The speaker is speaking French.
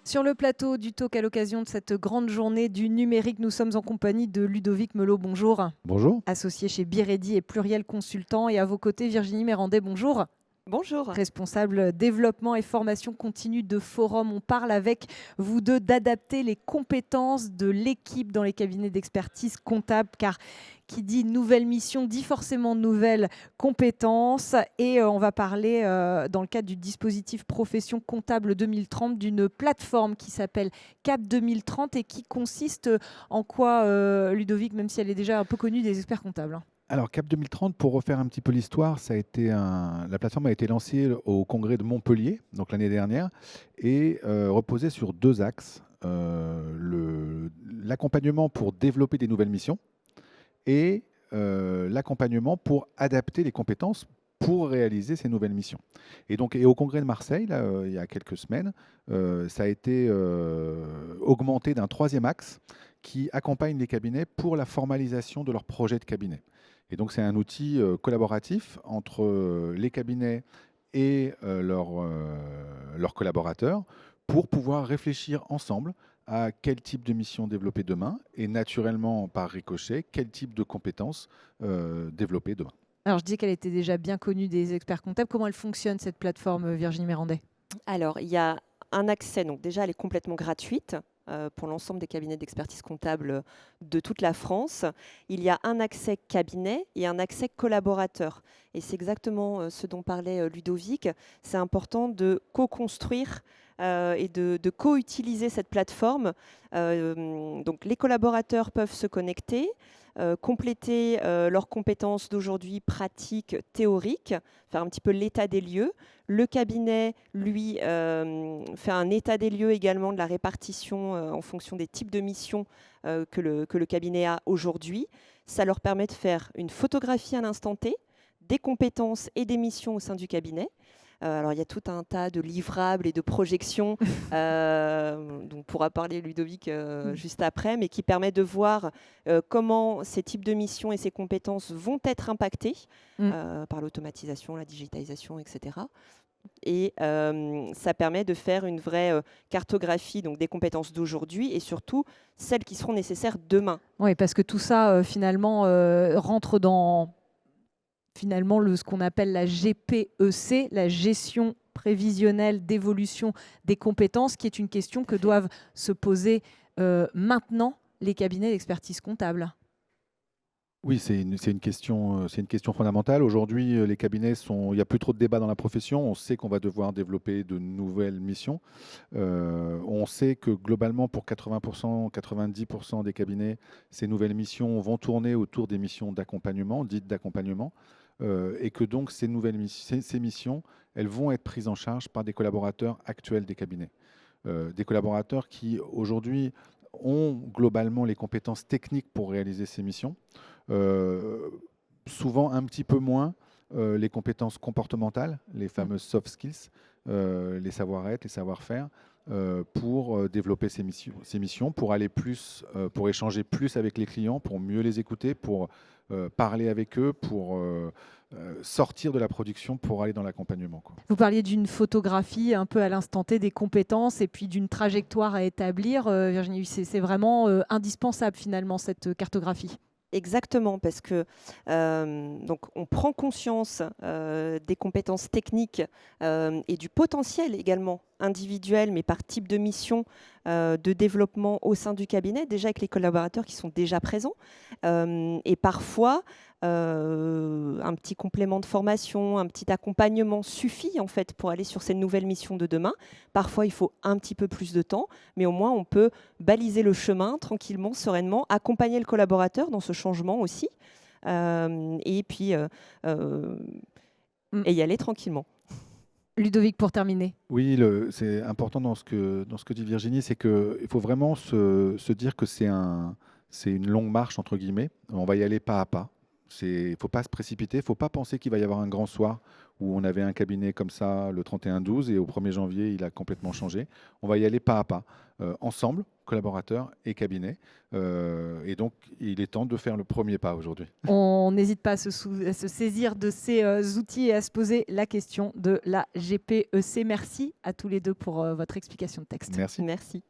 Sur le plateau du Talk à l'occasion de cette grande journée du numérique, nous sommes en compagnie de Ludovic Melot. Bonjour. Bonjour. Associé chez Biredi et Pluriel Consultant. Et à vos côtés, Virginie Mérandet. Bonjour. Bonjour. Responsable développement et formation continue de Forum. On parle avec vous deux d'adapter les compétences de l'équipe dans les cabinets d'expertise comptable, car qui dit nouvelle mission dit forcément nouvelles compétences. Et on va parler, dans le cadre du dispositif Profession Comptable 2030, d'une plateforme qui s'appelle CAP 2030 et qui consiste en quoi, Ludovic, même si elle est déjà un peu connue des experts comptables? Alors CAP 2030, pour refaire un petit peu l'histoire, la plateforme a été lancée au congrès de Montpellier, donc l'année dernière, et reposait sur deux axes. L'accompagnement pour développer des nouvelles missions et l'accompagnement pour adapter les compétences pour réaliser ces nouvelles missions. Et au congrès de Marseille, là, il y a quelques semaines, ça a été augmenté d'un troisième axe qui accompagne les cabinets pour la formalisation de leur projet de cabinet. Et donc c'est un outil collaboratif entre les cabinets et leurs collaborateurs pour pouvoir réfléchir ensemble à quel type de mission développer demain et naturellement par ricochet, quel type de compétences développer demain. Alors, je disais qu'elle était déjà bien connue des experts comptables. Comment elle fonctionne, cette plateforme, Virginie Mérandet? Alors, il y a un accès, donc déjà, elle est complètement gratuite pour l'ensemble des cabinets d'expertise comptable de toute la France. Il y a un accès cabinet et un accès collaborateur. Et c'est exactement ce dont parlait Ludovic. C'est important de co-construire et de co-utiliser cette plateforme. Donc, les collaborateurs peuvent se connecter, compléter leurs compétences d'aujourd'hui pratiques, théoriques, faire un petit peu l'état des lieux. Le cabinet, lui, fait un état des lieux également de la répartition en fonction des types de missions que le cabinet a aujourd'hui. Ça leur permet de faire une photographie à l'instant T des compétences et des missions au sein du cabinet. Alors, il y a tout un tas de livrables et de projections dont on pourra parler, Ludovic, juste après, mais qui permet de voir comment ces types de missions et ces compétences vont être impactées par l'automatisation, la digitalisation, etc. Et ça permet de faire une vraie cartographie donc, des compétences d'aujourd'hui et surtout celles qui seront nécessaires demain. Oui, parce que tout ça, finalement, rentre dans ce qu'on appelle la GPEC, la gestion prévisionnelle d'évolution des compétences, qui est une question que doivent se poser maintenant les cabinets d'expertise comptable. Oui, c'est une question fondamentale. Aujourd'hui, les cabinets il n'y a plus trop de débat dans la profession. On sait qu'on va devoir développer de nouvelles missions. On sait que globalement, pour 80%, 90% des cabinets, ces nouvelles missions vont tourner autour des missions d'accompagnement, dites d'accompagnement, et que donc ces missions, elles vont être prises en charge par des collaborateurs actuels des cabinets. Des collaborateurs qui, aujourd'hui, ont globalement les compétences techniques pour réaliser ces missions. Souvent un petit peu moins les compétences comportementales, les fameuses soft skills, les savoir-être, les savoir-faire, pour développer ces missions, pour aller plus, pour échanger plus avec les clients, pour mieux les écouter, pour parler avec eux, pour sortir de la production, pour aller dans l'accompagnement, quoi. Vous parliez d'une photographie un peu à l'instant T des compétences et puis d'une trajectoire à établir. Virginie, c'est vraiment indispensable finalement, cette cartographie. Exactement, parce que donc on prend conscience des compétences techniques et du potentiel également individuel, mais par type de mission de développement au sein du cabinet, déjà avec les collaborateurs qui sont déjà présents. Et parfois, un petit complément de formation, un petit accompagnement suffit en fait pour aller sur ces nouvelles missions de demain. Parfois, il faut un petit peu plus de temps, mais au moins on peut baliser le chemin tranquillement, sereinement, accompagner le collaborateur dans ce changement aussi, et puis et y aller tranquillement. Ludovic, pour terminer. Oui, c'est important dans ce que dit Virginie, c'est qu'il faut vraiment se dire que c'est une longue marche, entre guillemets. On va y aller pas à pas. Il ne faut pas se précipiter, il ne faut pas penser qu'il va y avoir un grand soir où on avait un cabinet comme ça le 31-12 et au 1er janvier, il a complètement changé. On va y aller pas à pas, ensemble, collaborateurs et cabinet. Et donc, il est temps de faire le premier pas aujourd'hui. On n'hésite pas à se saisir de ces outils et à se poser la question de la GPEC. Merci à tous les deux pour votre explication de texte. Merci. Merci.